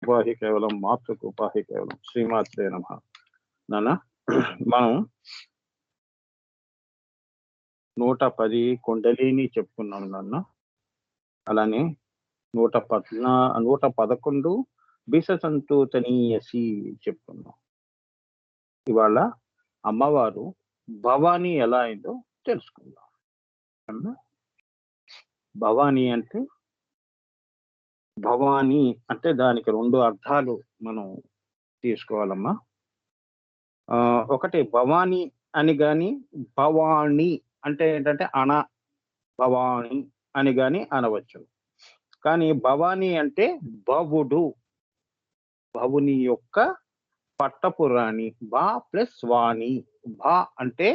ఉపాహి కేవలం మాతృకు ఉపాహి కేవలం శ్రీమాత్రే నమః. నాన్న మనం 110 కుండలిని చెప్పుకున్నాం నాన్న. అలానే 111 బిససంతూతనీయసి చెప్పుకున్నాం. ఇవాళ అమ్మవారు భవానీ ఎలా అయిందో తెలుసుకుందాం. అన్నా? భవానీ అంటే దానికి 2 అర్థాలు మనం తీసుకోవాలమ్మా. ఒకటి భవానీ అని గాని, భవాణి అంటే ఏంటంటే భవాణి అని గాని అనవచ్చు. కానీ భవానీ అంటే భవుని యొక్క పట్టపురాణి. భా ప్లస్ వాణి. భా అంటే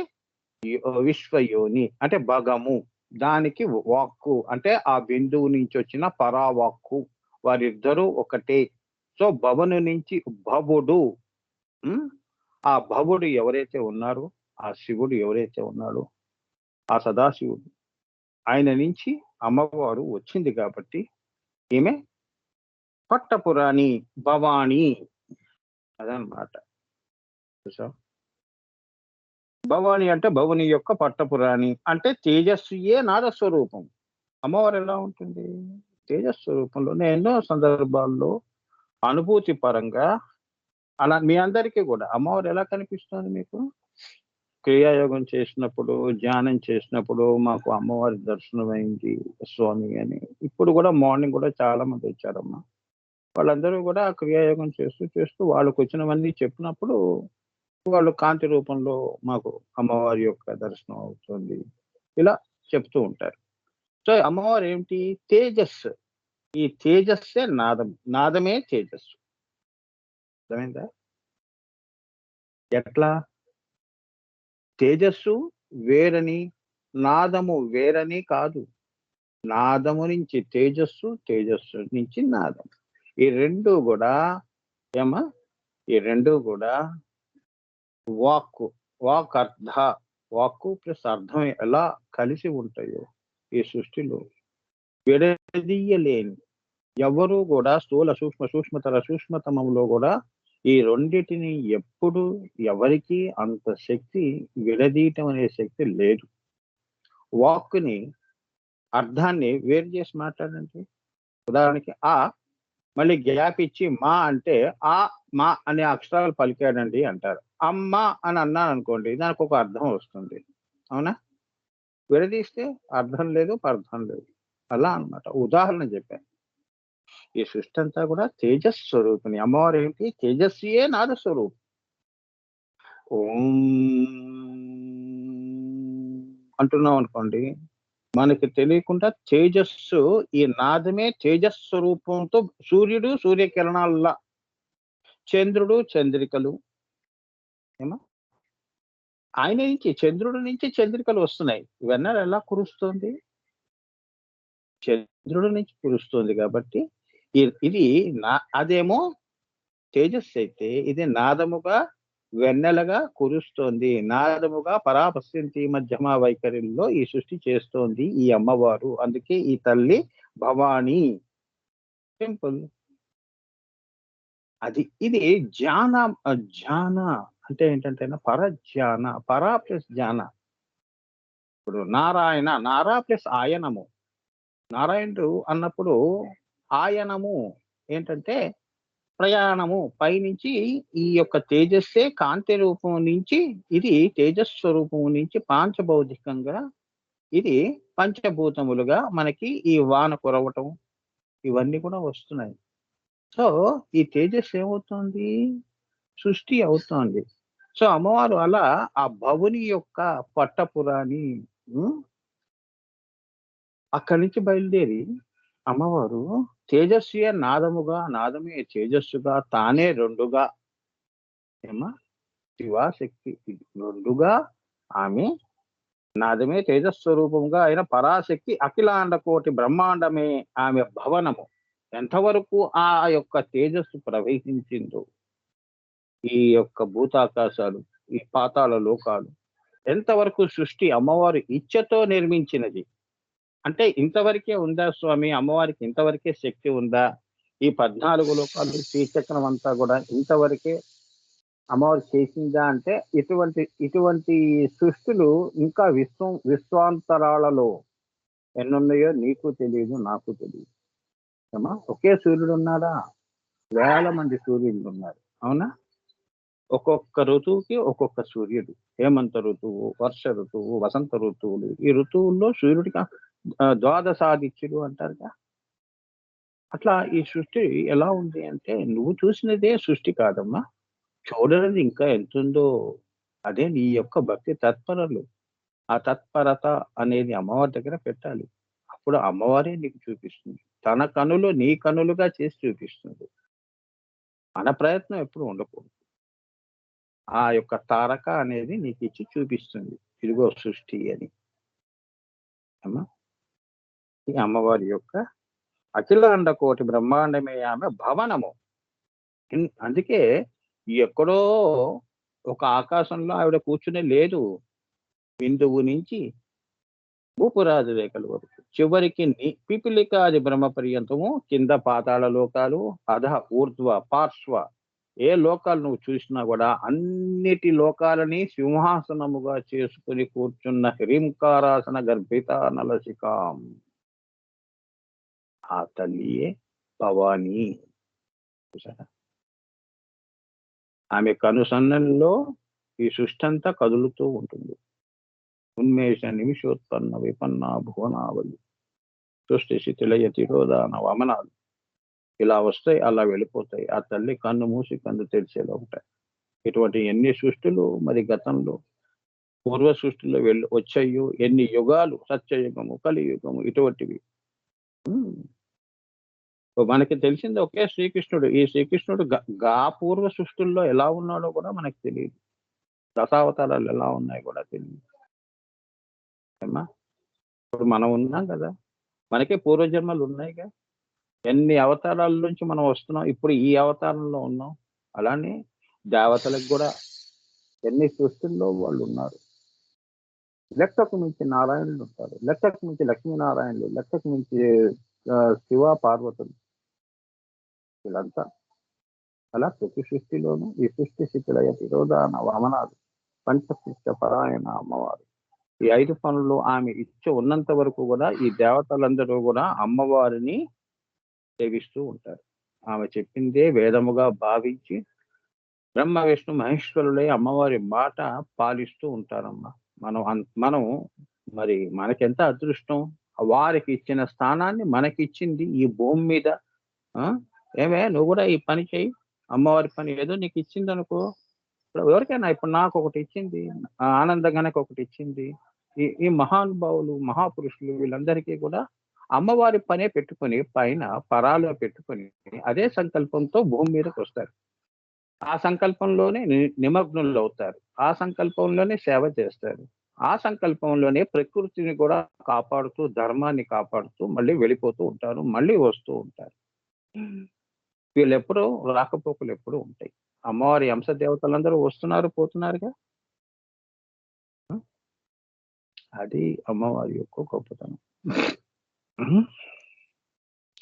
విశ్వయోని అంటే భగము. దానికి వాక్కు అంటే ఆ బిందువు నుంచి వచ్చిన పరావాక్కు. వారిద్దరూ ఒకటే. సో భవను నుంచి భవుడు. ఆ భవుడు ఎవరైతే ఉన్నారో, ఆ శివుడు ఎవరైతే ఉన్నాడో, ఆ సదాశివుడు, ఆయన నుంచి అమ్మవారు వచ్చింది కాబట్టి ఈమె పట్టపురాణి భవాణి అదనమాట. చూసా, భవాని అంటే భవుని యొక్క పట్టపురాణి అంటే తేజస్సుయే నాదస్వరూపం. అమ్మవారు ఎలా ఉంటుంది? తేజస్వరూపంలోనే. ఎన్నో సందర్భాల్లో అనుభూతి పరంగా అలా మీ అందరికీ కూడా అమ్మవారు ఎలా కనిపిస్తుంది మీకు? క్రియాయోగం చేసినప్పుడు, ధ్యానం చేసినప్పుడు మాకు అమ్మవారి దర్శనం అయింది స్వామి అని. ఇప్పుడు కూడా మార్నింగ్ కూడా చాలా మంది వచ్చారమ్మా. వాళ్ళందరూ కూడా క్రియాయోగం చేస్తూ వాళ్ళకు వచ్చినవన్నీ చెప్పినప్పుడు వాళ్ళు కాంతి రూపంలో మాకు అమ్మవారి యొక్క దర్శనం అవుతుంది ఇలా చెప్తూ ఉంటారు. సో అమ్మవారు ఏమిటి? తేజస్సు. ఈ తేజస్సే నాదమే తేజస్సు. అర్థమైందా? ఎట్లా? తేజస్సు వేరని, నాదము వేరని కాదు. నాదము నుంచి తేజస్సు, తేజస్సు నుంచి నాదం. ఈ రెండు కూడా వాక్కు ప్లస్ అర్థం ఎలా కలిసి ఉంటాయో ఈ సృష్టిలో విడదీయలేని ఎవరు కూడా స్థూల సూక్ష్మతర సూక్ష్మతమంలో కూడా ఈ రెండిటిని ఎప్పుడు ఎవరికి అంత శక్తి విడదీయటం అనే శక్తి లేదు. వాక్కుని అర్థాన్ని వేరు చేసి మాట్లాడండి. ఉదాహరణకి మళ్ళీ గ్యాప్ ఇచ్చి మా అంటే మా అనే అక్షరాలు పలికాడండి అంటారు. అమ్మ అని అన్నాను అనుకోండి, దానికి ఒక అర్థం వస్తుంది. అవునా? విడదీస్తే అర్థం లేదు, పర్థం లేదు. అలా అన్నమాట. ఉదాహరణ చెప్పాను. ఈ సృష్టి అంతా కూడా తేజస్వరూపిణి. అమ్మవారు ఏంటి? తేజస్వియే నాదస్వరూపం. ఓం అంటున్నాం అనుకోండి, మనకి తెలియకుండా తేజస్సు, ఈ నాదమే తేజస్వరూపంతో సూర్యుడు సూర్యకిరణాల, చంద్రుడు చంద్రికలు, ఆయన నుంచి చంద్రుడి నుంచి చంద్రికలు వస్తున్నాయి. వెన్నెల ఎలా కురుస్తుంది? చంద్రుడి నుంచి కురుస్తుంది కాబట్టి ఇది అదేమో తేజస్సు అయితే ఇది నాదముగా వెన్నెలగా కురుస్తోంది. నాదముగా పరాపశ్యంతి మధ్యమ వైఖరిలో ఈ సృష్టి చేస్తోంది ఈ అమ్మవారు. అందుకే ఈ తల్లి భవానీ. సింపుల్. ఇది జ్ఞాన అంటే ఏంటంటే పరజ్ఞాన. పరా ప్లస్ జ్ఞాన. ఇప్పుడు నారా ప్లస్ ఆయనము. నారాయణుడు అన్నప్పుడు ఆయనము ఏంటంటే ప్రయాణము. పైనుంచి ఈ యొక్క తేజస్సే కాంతి రూపం నుంచి ఇది తేజస్వరూపం నుంచి పాంచభౌతికంగా ఇది పంచభూతములుగా మనకి ఈ వాన కురవటం ఇవన్నీ కూడా వస్తున్నాయి. సో ఈ తేజస్సు ఏమవుతోంది? సృష్టి అవుతోంది. సో అమ్మవారు అలా ఆ భవుని యొక్క పట్టపురాణి అక్కడి నుంచి బయలుదేరి అమ్మవారు తేజస్వియే నాదముగా, నాదమే తేజస్సుగా, తానే రెండుగా శివాశక్తి రెండుగా ఆమె నాదమే తేజస్వరూపంగా అయిన పరాశక్తి అఖిలాండ కోటి బ్రహ్మాండమే ఆమె భవనము. ఎంతవరకు ఆ యొక్క తేజస్సు ప్రవహించిందో ఈ యొక్క భూతాకాశాలు, ఈ పాతాళ లోకాలు ఎంతవరకు సృష్టి అమ్మవారు ఇచ్ఛతో నిర్మించినది. అంటే ఇంతవరకే ఉందా స్వామి? అమ్మవారికి ఇంతవరకే శక్తి ఉందా? ఈ 14 లోకాలు శ్రీచక్రం అంతా కూడా ఇంతవరకే అమ్మవారు చేసిందా అంటే ఇటువంటి సృష్టిలు ఇంకా విశ్వాంతరాలలో ఎన్నున్నాయో నీకు తెలియదు, నాకు తెలియదు. ఏమా ఒకే సూర్యుడు ఉన్నాడా? వేల మంది సూర్యుడు ఉన్నారు. అవునా? ఒక్కొక్క ఋతువుకి ఒక్కొక్క సూర్యుడు. హేమంత ఋతువు, వర్ష ఋతువు, వసంత ఋతువులు. ఈ ఋతువుల్లో సూర్యుడికి ద్వాదశాదిత్యుడు అంటారుగా. అట్లా ఈ సృష్టి ఎలా ఉంది అంటే నువ్వు చూసినదే సృష్టి కాదమ్మా. చూడనిది ఇంకా ఎంతుందో. అదే నీ యొక్క భక్తి తత్పరలు. ఆ తత్పరత అనేది అమ్మవారి దగ్గర పెట్టాలి. అప్పుడు అమ్మవారే నీకు చూపిస్తుంది. తన కనులు నీ కనులుగా చేసి చూపిస్తుంది. మన ప్రయత్నం ఎప్పుడు ఉండకూడదు. ఆ యొక్క తారక అనేది నీకు ఇచ్చి చూపిస్తుంది. ఇదిగో సృష్టి అని. అమ్మా ఈ అమ్మవారి యొక్క అఖిలాండ కోటి బ్రహ్మాండమే ఆమె భవనము. అందుకే ఎక్కడో ఒక ఆకాశంలో ఆవిడ కూర్చునే లేదు. బిందువు నుంచి భూపురాజు రేఖల వరకు చివరికి పిపిలికాది బ్రహ్మ పర్యంతము, కింద పాతాళ లోకాలు, అధ ఊర్ధ్వ పార్శ్వ ఏ లోకాలు నువ్వు చూసినా కూడా అన్నిటి లోకాలని సింహాసనముగా చేసుకుని కూర్చున్న హ్రీంకారాసన గర్భిత నలసికాం. ఆ తల్లియే భవానీ. ఆమె కనుసన్నల్లో ఈ సృష్టి అంతా కదులుతూ ఉంటుంది. ఉన్మేష నిమిషోత్పన్న విపన్న భువనావళి సృష్టి శిథిలయ తిరోధాన వమనాలు ఇలా వస్తాయి, అలా వెళ్ళిపోతాయి. ఆ తల్లి కన్ను మూసి కన్ను తెరిచేలా ఉంటాయి. ఇటువంటి ఎన్ని సృష్టిలు మరి గతంలో పూర్వ సృష్టిలో వచ్చాయో, ఎన్ని యుగాలు, సత్యయుగము, కలియుగము, ఇటువంటివి. మనకి తెలిసింది ఒకే శ్రీకృష్ణుడు. ఈ శ్రీకృష్ణుడు గా పూర్వ సృష్టిల్లో ఎలా ఉన్నాడో కూడా మనకు తెలియదు. దశావతారాలు ఎలా ఉన్నాయి కూడా తెలియదు. ఏమా ఇప్పుడు మనం ఉన్నాం కదా, మనకే పూర్వజన్మలు ఉన్నాయిగా. ఎన్ని అవతారాల నుంచి మనం వస్తున్నాం, ఇప్పుడు ఈ అవతారంలో ఉన్నాం. అలానే దేవతలకు కూడా ఎన్ని సృష్టిల్లో వాళ్ళు ఉన్నారు. లెక్కకు మించి నారాయణులు ఉంటారు, లెక్కకు మించి లక్ష్మీనారాయణులు, లెక్కకు మించి శివ పార్వతులు, వీళ్ళంతా. అలా ప్రతి సృష్టిలోనూ ఈ సృష్టి శిథిలయ తిరోధాన వామనాలు, పంచకృష్ణ పరాయణ అమ్మవారు. ఈ 5 పనులు ఆమె ఇచ్చ ఉన్నంత వరకు కూడా ఈ దేవతలందరూ కూడా అమ్మవారిని సేవిస్తూ ఉంటారు. ఆమె చెప్పిందే వేదముగా భావించి బ్రహ్మ విష్ణు మహేశ్వరులై అమ్మవారి మాట పాలిస్తూ ఉంటారమ్మా. మనం మరి మనకెంత అదృష్టం, వారికి ఇచ్చిన స్థానాన్ని మనకిచ్చింది ఈ భూమి మీద. ఏమే నువ్వు కూడా ఈ పని చేయి, అమ్మవారి పని ఏదో నీకు ఇచ్చింది అనుకో. ఎవరికైనా ఇప్పుడు నాకు ఒకటి ఇచ్చింది, ఆనందంగానికి ఒకటి ఇచ్చింది. ఈ మహానుభావులు, మహాపురుషులు వీళ్ళందరికీ కూడా అమ్మవారి పనే పెట్టుకొని పైన పరాలో పెట్టుకొని అదే సంకల్పంతో భూమి మీదకి వస్తారు. ఆ సంకల్పంలోనే నిమగ్నులు అవుతారు. ఆ సంకల్పంలోనే సేవ చేస్తారు. ఆ సంకల్పంలోనే ప్రకృతిని కూడా కాపాడుతూ, ధర్మాన్ని కాపాడుతూ మళ్ళీ వెళ్ళిపోతూ ఉంటారు, మళ్ళీ వస్తూ ఉంటారు. వీళ్ళెప్పుడూ రాకపోకలు ఎప్పుడూ ఉంటాయి. అమ్మవారి అంశ దేవతలందరూ వస్తున్నారు, పోతున్నారుగా. అది అమ్మవారి యొక్క గొప్పతనం.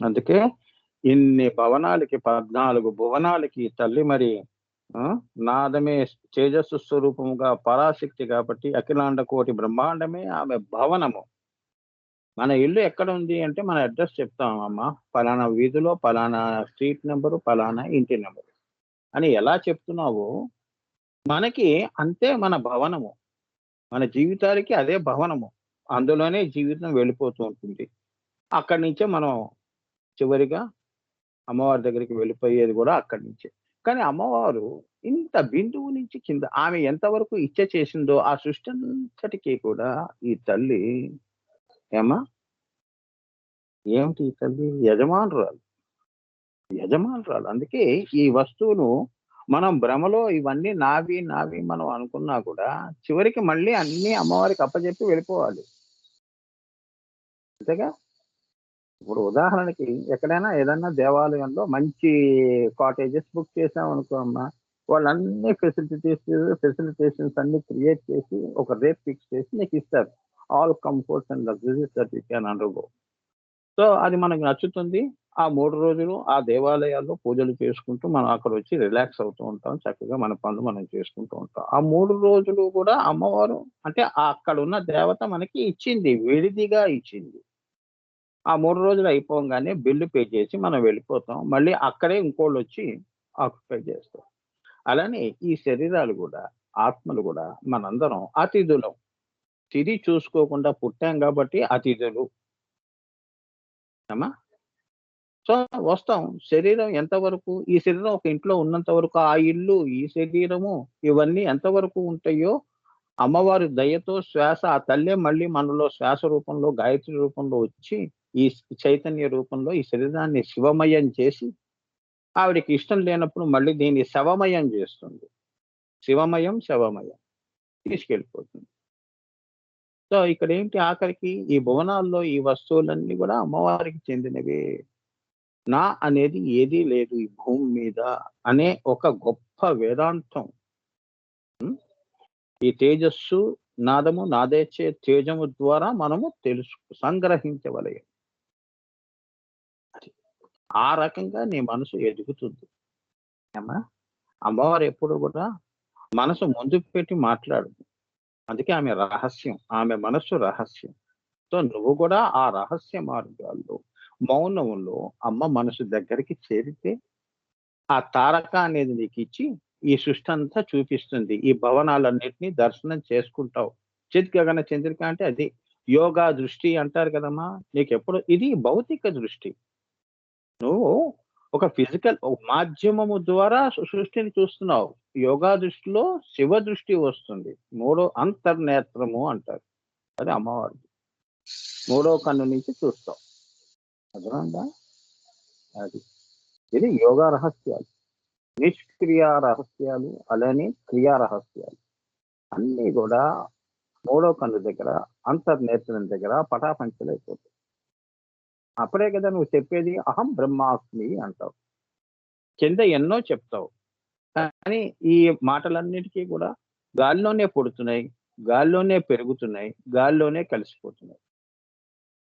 అందుకే ఇన్ని భవనాలకి, 14 భువనాలకి తల్లి మరి నాదమే తేజస్సు స్వరూపముగా పరాశక్తి కాబట్టి అఖిలాండ కోటి బ్రహ్మాండమే ఆమె భవనము. మన ఇల్లు ఎక్కడ ఉంది అంటే మన అడ్రస్ చెప్తాం, అమ్మా పలానా వీధిలో పలానా స్ట్రీట్ నెంబరు, పలానా ఇంటి నెంబరు అని ఎలా చెప్తున్నావో మనకి అంతే మన భవనము. మన జీవితానికి అదే భవనము. అందులోనే జీవితం వెళ్ళిపోతూ ఉంటుంది. అక్కడి నుంచే మనం చివరిగా అమ్మవారి దగ్గరికి వెళ్ళిపోయేది కూడా అక్కడి నుంచే. కానీ అమ్మవారు ఇంత బిందువు నుంచి కింద ఆమె ఎంతవరకు ఇచ్చ చేసిందో ఆ సృష్టి అంతటికీ కూడా ఈ తల్లి ఏమిటి ఈ తల్లి యజమానురాలు. అందుకే ఈ వస్తువును మనం భ్రమలో ఇవన్నీ నావి నావి మనం అనుకున్నా కూడా చివరికి మళ్ళీ అన్ని అమ్మవారికి అప్పచెప్పి వెళ్ళిపోవాలి. అంతేగా. ఇప్పుడు ఉదాహరణకి ఎక్కడైనా ఏదైనా దేవాలయంలో మంచి కాటేజెస్ బుక్ చేసాం అనుకో అమ్మా, వాళ్ళన్ని ఫెసిలిటేషన్స్ అన్ని క్రియేట్ చేసి ఒక రేట్ ఫిక్స్ చేసి నీకు ఇస్తారు. All comforts and luxuries that you can undergo. So అది మనకు నచ్చుతుంది, ఆ 3 రోజులు ఆ దేవాలయాల్లో పూజలు చేసుకుంటూ మనం అక్కడొచ్చి రిలాక్స్ అవుతూ ఉంటాం. చక్కగా మన పనులు మనం చేసుకుంటూ ఉంటాం. ఆ 3 రోజులు కూడా అమ్మవారు అంటే అక్కడున్న దేవత మనకి ఇచ్చింది. విడిదిగా ఇచ్చింది. ఆ 3 రోజులు అయిపోంగానే బిల్లు పే చేసి మనం వెళ్ళిపోతాం. మళ్ళీ అక్కడే ఇంకోళ్ళొచ్చి ఆక్యుపై చేస్తారు. అలానే ఈ శరీరాలు గూడా, ఆత్మలు గూడా మనందరం అతిథులం. తిరిగి చూసుకోకుండా పుట్టాం గాబట్టి అతిథులు. ఏమ్మా? సో, వస్తాం. శరీరం ఎంతవరకు ఈ శరీరం ఒక ఇంట్లో ఉన్నంత వరకు ఆ ఇల్లు, ఈ శరీరము ఇవన్నీ ఎంతవరకు ఉంటాయో, అమ్మవారి దయతో శ్వాస ఆ తల్లే మళ్ళీ మనలో శ్వాస రూపంలో, గాయత్రి రూపంలో వచ్చి, ఈ చైతన్య రూపంలో ఈ శరీరాన్ని శివమయం చేసి, ఆవిడకి ఇష్టం లేనప్పుడు మళ్ళీ దీన్ని శవమయం జేస్తుంది. శివమయం, శవమయం తీసుకెళ్ళిపోతుంది. సో, ఇక్కడేంటి ఆఖరికి ఈ భువనాల్లో ఈ వస్తువులన్నీ గూడా అమ్మవారికి చెందినవే. నా అనేది ఏదీ లేదు ఈ భూమి మీద అనే ఒక గొప్ప వేదాంతం. హ్మ్. ఈ తేజస్సు, నాదము, నాదేచే తేజము ద్వారా మనము సంగ్రహించవలెను. అది. ఆ రకంగా నీ మనసు ఎదుగుతుంది. ఏమ్మా! అమ్మవారు ఎప్పుడు గూడా మనసు ముందుకు పెట్టి మాట్లాడదు. అందుకే ఆమె రహస్యం. ఆమె మనస్సు రహస్యం. సో, నువ్వు కూడా ఆ రహస్య మార్గాల్లో, మౌనంలో అమ్మ మనసు దగ్గరికి చేరితే, ఆ తారక అనేది నీకిచ్చి, ఈ సృష్టంతా చూపిస్తుంది. ఈ భవనాలన్నిటిని దర్శనం చేసుకుంటావు. చిద్గగన చంద్రిక అంటే అది. యోగా దృష్టి అంటారు కదమ్మా! నీకెప్పుడు ఇది భౌతిక దృష్టి. నువ్వు ఒక ఫిజికల్ ఒక మాధ్యమము ద్వారా సృష్టిని చూస్తున్నావు. యోగా దృష్టిలో శివ దృష్టి వస్తుంది. మూడో అంతర్నేత్రము అంటారు. అది అమ్మవారిది. మూడో కన్ను నుంచి చూస్తావు. అర్థమైందా? అది. ఇది యోగా రహస్యాలు. నిష్క్రియా రహస్యాలు, అలానే క్రియా రహస్యాలు. అన్నీ గూడా మూడో కన్ను దగ్గర, అంతర్నేత్రం దగ్గర పటాపంచలైపోతాయి. అప్పుడే కదా నువ్వు చెప్పేది అహం బ్రహ్మాస్మి అంటావు. కింద ఎన్నో చెప్తావు. కానీ ఈ మాటలన్నిటికీ కూడా గాల్లోనే పుడుతున్నాయి, గాల్లోనే పెరుగుతున్నాయి, గాల్లోనే కలిసిపోతున్నాయి.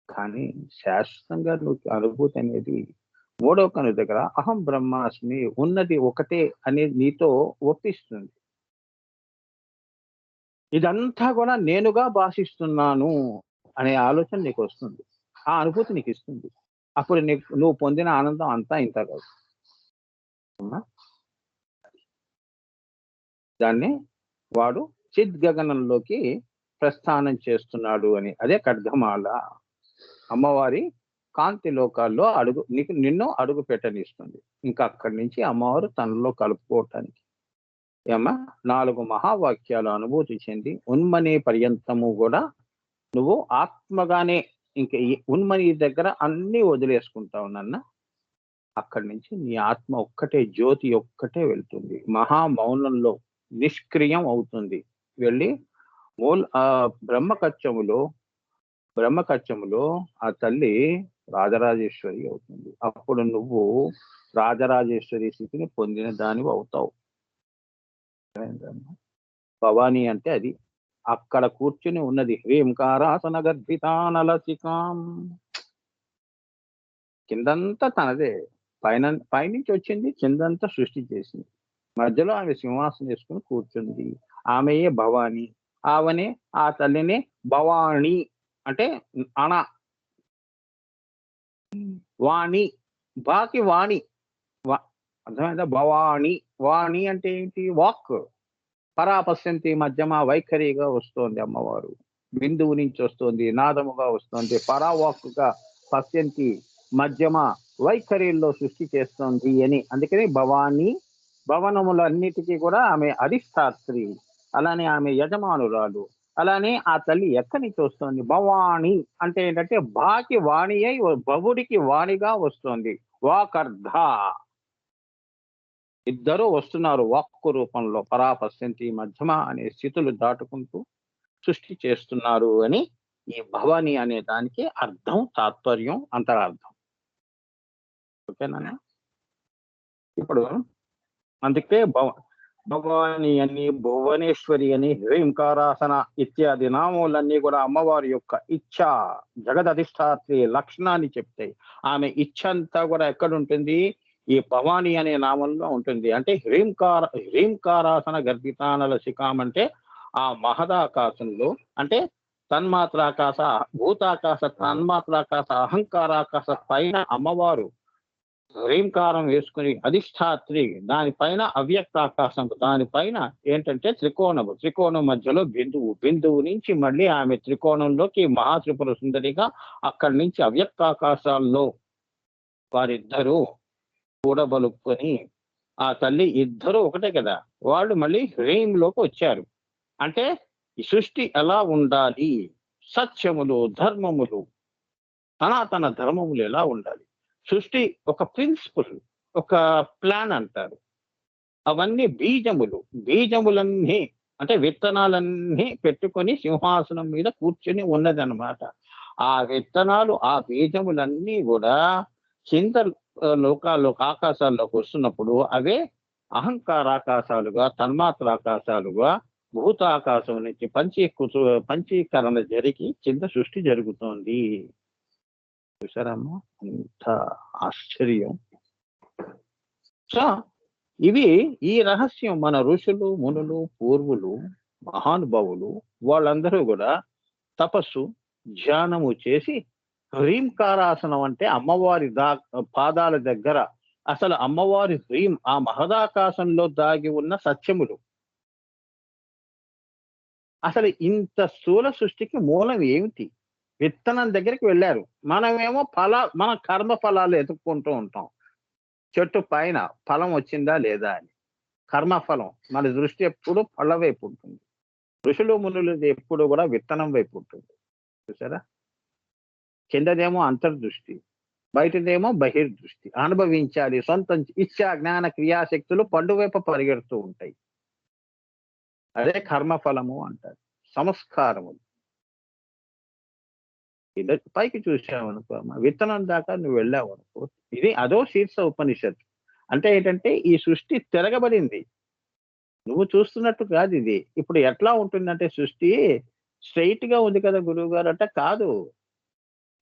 కానీ శాశ్వతంగా నువ్వు అనుభూతి అనేది మూడో కన్ను దగ్గర అహం బ్రహ్మాస్మి ఉన్నది ఒకటే అనేది నీతో ఒప్పిస్తుంది. ఇదంతా కూడా నేనుగా భాషిస్తున్నాను అనే ఆలోచన నీకొస్తుంది. ఆ అనుభూతి నీకిస్తుంది. అప్పుడు నువ్వు పొందిన ఆనందం అంతా ఇంత కాదు. అవునా? దాన్ని వాడు చిద్గగనంలోకి ప్రస్థానం చేస్తున్నాడు అని. అదే ఖడ్గమాల. అమ్మవారి కాంతి లోకాల్లో నిన్ను అడుగు పెట్టనిస్తుంది. ఇంకా అక్కడి నుంచి అమ్మవారు తనలో కలుపుకోవటానికి. ఏమ్మా 4 మహావాక్యాలు అనుభూతి చెంది ఉన్మని పర్యంతము గూడా నువ్వు ఆత్మగానే ఇంక ఈ ఉన్మని దగ్గర అన్నీ వదిలేసుకుంటావు నాన్న. అక్కడి నుంచి నీ ఆత్మ ఒక్కటే జ్యోతి ఒక్కటే వెళ్తుంది. మహా మౌనంలో నిష్క్రియం అవుతుంది. వెళ్ళి బ్రహ్మకచ్చములో బ్రహ్మకచ్చములో ఆ తల్లి రాజరాజేశ్వరి అవుతుంది. అప్పుడు నువ్వు రాజరాజేశ్వరి స్థితిని పొందిన దానివవుతావు. అర్థమైందమ్మా? భవాని అంటే అది. అక్కడ కూర్చుని ఉన్నది హ్రీంకారాసన గర్భితానలసికాం. కిందంతా తనదే. పైనుంచి వచ్చింది కిందంతా సృష్టి చేసింది. మధ్యలో ఆమె సింహాసనం వేసుకొని కూర్చుంది. ఆమెయే భవాని. ఆమెనే ఆ తల్లిని భవాణి అంటే అణ వాణి. బాకి వాణి. వ అర్థమైందా? భవాణి. వాణి అంటే ఏంటి? వాక్. పరాపశ్యంతి మధ్యమ వైఖరిగా వస్తోంది అమ్మవారు. బిందువు నుంచి వస్తోంది. నాదముగా వస్తోంది. పరావాక్కుగా పశ్యంతి మధ్యమ వైఖరిలో సృష్టి చేస్తోంది అని. అందుకని భవాని భవనములన్నిటికీ కూడా ఆమె అధిష్టాత్రి. అలానే ఆమె యజమానురాలు. అలానే ఆ తల్లి ఎక్కడి నుంచి వస్తోంది? భవాణి అంటే ఏంటంటే బాకి వాణి అయి బవుడికి వాణిగా వస్తోంది. వాకర్ధ. ఇద్దరు వస్తున్నారు వాక్కు రూపంలో పరాపశ్యంతి మధ్యమ అనే స్థితులు దాటుకుంటూ సృష్టి చేస్తున్నారు అని ఈ భవాని అనే దానికి అర్థం, తాత్పర్యం, అంతరార్థం. ఓకేనా? ఇప్పుడు అందుకే భవాని అని, భువనేశ్వరి అని, హ్రీంకారాసన ఇత్యాది నామములన్నీ కూడా అమ్మవారి యొక్క ఇచ్ఛ, జగదధిష్టాత్రి లక్షణాన్ని చెప్తాయి. ఆమె ఇచ్ఛ అంతా కూడా ఎక్కడుంటుంది? ఈ భవాని అనే నామంలో ఉంటుంది. అంటే హ్రీంకారాసన గర్భితానల శిఖాం అంటే ఆ మహదాకాశంలో, అంటే తన్మాత్రాకాశ, భూతాకాశ, తన్మాత్రాకాశ, అహంకారాకాశ పైన అమ్మవారు హ్రీంకారం వేసుకుని అధిష్టాత్రి, దానిపైన అవ్యక్త ఆకాశం, దానిపైన ఏంటంటే త్రికోణం మధ్యలో బిందువు నుంచి మళ్ళీ ఆమె త్రికోణంలోకి మహాత్రిపుర సుందరిగా, అక్కడి నుంచి అవ్యక్తాకాశాల్లో వారిద్దరూ కూడబలుకొని, ఆ తల్లి ఇద్దరు ఒకటే కదా, వాళ్ళు మళ్ళీ హ్రీంలోకి వచ్చారు. అంటే ఈ సృష్టి ఎలా ఉండాలి, సత్యములు, ధర్మములు, సనాతన ధర్మములు ఎలా ఉండాలి, సృష్టి ఒక ప్రిన్సిపల్, ఒక ప్లాన్ అంటారు. అవన్నీ బీజములన్నీ అంటే విత్తనాలన్నీ పెట్టుకొని సింహాసనం మీద కూర్చొని ఉన్నదన్నమాట. ఆ విత్తనాలు, ఆ బీజములన్నీ కూడా కింద లోకాల్లో, ఆకాశాల్లోకి వస్తున్నప్పుడు అవే అహంకారాకాశాలుగా, తన్మాత్రాకాశాలుగా, భూతాకాశం నుంచి పంచీకరణ జరిగి కింద సృష్టి జరుగుతోంది. చూసారమ్మా, అంత ఆశ్చర్యం. సో ఇవి, ఈ రహస్యం మన ఋషులు, మునులు, పూర్వులు, మహానుభావులు వాళ్ళందరూ కూడా తపస్సు, ధ్యానము చేసి, హ్రీంకారాసనం అంటే అమ్మవారి పాదాల దగ్గర, అసలు అమ్మవారి హ్రీం ఆ మహదాకాశంలో దాగి ఉన్న సత్యములు. అసలు ఇంత స్థూల సృష్టికి మూలం ఏమిటి? విత్తనం దగ్గరికి వెళ్ళారు. మనమేమో మన కర్మ ఫలాలు ఎత్తుక్కుంటూ ఉంటాం. చెట్టు పైన ఫలం వచ్చిందా లేదా అని. కర్మఫలం, మన దృష్టి ఎప్పుడు పళ్ళ వైపు ఉంటుంది. ఋషులు మునులది ఎప్పుడు కూడా విత్తనం వైపు ఉంటుంది. చూసారా? కిందదేమో అంతర్దృష్టి, బయటదేమో బహిర్దృష్టి. అనుభవించాలి, సొంతం ఇచ్చా జ్ఞాన క్రియాశక్తులు పండు వైపు పరిగెడుతూ ఉంటాయి. అదే కర్మఫలము అంటారు, సంస్కారము. ఇది పైకి చూసావనుకో, విత్తనం దాకా నువ్వు వెళ్ళావు అనుకో, ఇది అదో శీర్ష ఉపనిషత్తు. అంటే ఏంటంటే ఈ సృష్టి తిరగబడింది, నువ్వు చూస్తున్నట్టు కాదు ఇది. ఇప్పుడు ఎట్లా ఉంటుందంటే సృష్టి స్ట్రైట్ గా ఉంది కదా గురువు గారు అంటే, కాదు.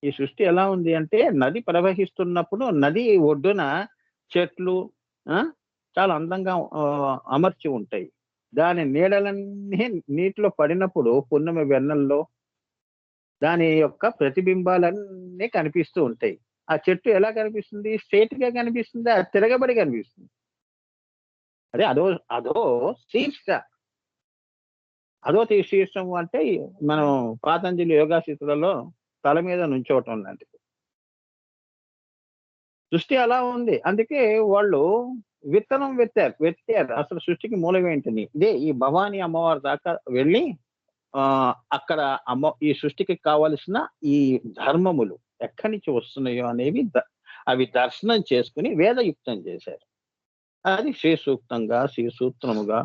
ఈ సృష్టి ఎలా ఉంది అంటే, నది ప్రవహిస్తున్నప్పుడు నది ఒడ్డున చెట్లు చాలా అందంగా అమర్చి ఉంటాయి. దాని నీడలన్నీ నీటిలో పడినప్పుడు పున్నమి వెన్నెల్లో దాని యొక్క ప్రతిబింబాలన్నీ కనిపిస్తూ ఉంటాయి. ఆ చెట్టు ఎలా కనిపిస్తుంది? స్ట్రైట్ గా కనిపిస్తుంది, అది తిరగబడి కనిపిస్తుంది. అదే అదో శీర్ష. శీర్షము అంటే మనం పాతంజలి యోగా స్థితులలో తల మీద నుంచోవటం లాంటిది. సృష్టి అలా ఉంది. అందుకే వాళ్ళు విత్తనం వెతికారు అసలు సృష్టికి మూలం ఏంటని. ఇదే ఈ భవానీ అమ్మవారి దాకా వెళ్ళి అక్కడ ఈ సృష్టికి కావలసిన ఈ ధర్మములు ఎక్కడి నుంచి వస్తున్నాయో అనేవి అవి దర్శనం చేసుకుని వేదయుక్తం చేశారు. అది శ్రీ సూక్తంగా, శ్రీ సూత్రముగా,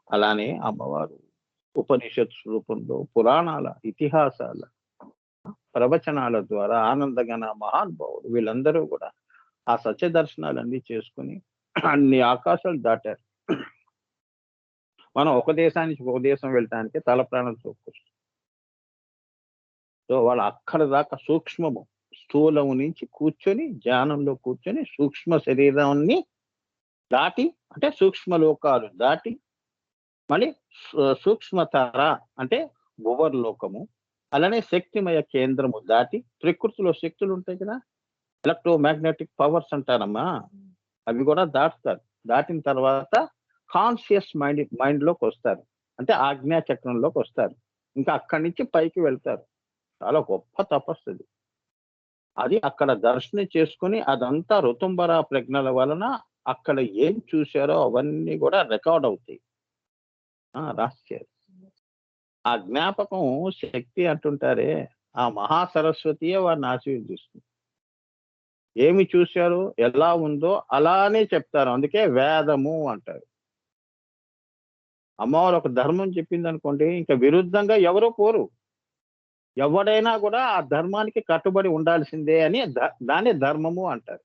అలానే అమ్మవారు ఉపనిషత్ రూపంలో పురాణాల, ఇతిహాసాల, ప్రవచనాల ద్వారా ఆనందగణ మహానుభావులు వీళ్ళందరూ కూడా ఆ సత్య దర్శనాలన్నీ చేసుకుని అన్ని ఆకాశాలు దాటారు. మనం ఒక దేశానికి ఒక దేశం వెళ్ళటానికి తల ప్రాణం చూసుకొస్తాం. సో వాళ్ళు అక్కడ దాకా సూక్ష్మము, స్థూలము నుంచి కూర్చొని ధ్యానంలో కూర్చొని సూక్ష్మ శరీరాన్ని దాటి, అంటే సూక్ష్మ లోకాలు దాటి మళ్ళీ సూక్ష్మతర అంటే భువర్లోకము, అలానే శక్తిమయ కేంద్రము దాటి, ప్రకృతిలో శక్తులు ఉంటాయి కదా, ఎలక్ట్రోమాగ్నెటిక్ పవర్స్ అంటారమ్మా, అవి కూడా దాటుతారు. దాటిన తర్వాత కాన్షియస్ మైండ్ లోకి వస్తారు, అంటే ఆజ్ఞా చక్రంలోకి వస్తారు. ఇంకా అక్కడి నుంచి పైకి వెళ్తారు. చాలా గొప్ప తపస్సు అది. అక్కడ దర్శనం చేసుకుని అదంతా ఋతుంబర ప్రజ్ఞల వలన అక్కడ ఏం చూశారో అవన్నీ కూడా రికార్డ్ అవుతాయి, రాశారు. ఆ జ్ఞాపకం శక్తి అంటుంటారే, ఆ మహాసరస్వతియే వారిని ఆశీర్వదిస్తుంది. ఏమి చూశారు, ఎలా ఉందో అలానే చెప్తారు. అందుకే వేదము అంటారు. అమ్మవారు ఒక ధర్మం చెప్పింది అనుకోండి, ఇంకా విరుద్ధంగా ఎవరో పోరు. ఎవడైనా కూడా ఆ ధర్మానికి కట్టుబడి ఉండాల్సిందే అని దాన్ని ధర్మము అంటారు.